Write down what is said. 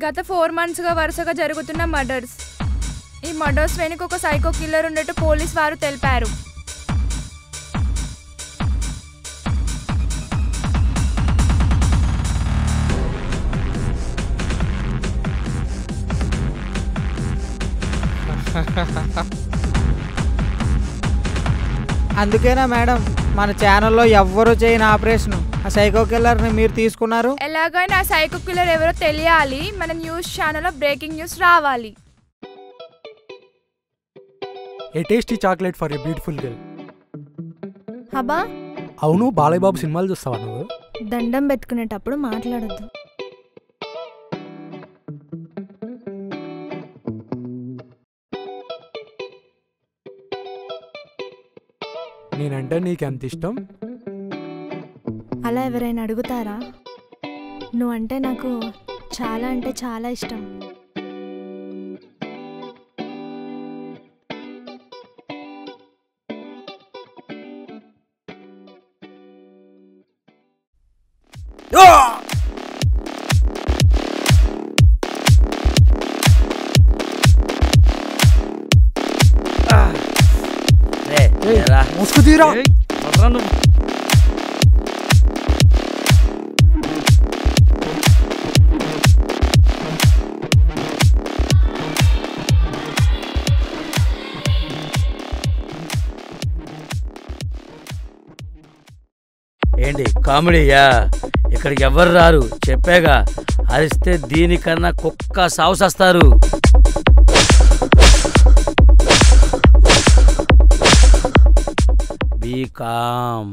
గత 4 monthsగా వరుసగా జరుగుతున్న మర్డర్స్. ఈ మర్డర్స్ వెనుక ఒక సైకో కిల్లర్ ఉన్నట్టు పోలీస్ వారు తెలిపారు. అందుకేనా మేడం మన ఛానల్లో ఎవ్వరూ చేయని ఆపరేషన్ ఆ సైకో కిల్లర్ని మీరు తీసుకున్నారు? ఎలాగైనా ఆ సైకో కిల్లర్ ఎవరో తెలియాలి. మన న్యూస్ ఛానల్లో బ్రేకింగ్ న్యూస్ రావాలి. A tasty chocolate for a beautiful girl. అబ్బా అవును, బాలయ్య బాబు సినిమాలు చూస్తావా నువ్వు? దండం పెట్టుకునేటప్పుడు మాట్లాడద్దు. నేనంటే నీకు ఎంత ఇష్టం? అలా ఎవరైనా అడుగుతారా? నువ్వంటే నాకు చాలా అంటే చాలా ఇష్టం. ముసుకుతీరా. ఏంటి కామెడీయా? ఇక్కడికి ఎవరు రారు చెప్పాగా. అరిస్తే దీనికన్నా కుక్క సావుసేస్తారు. Be com.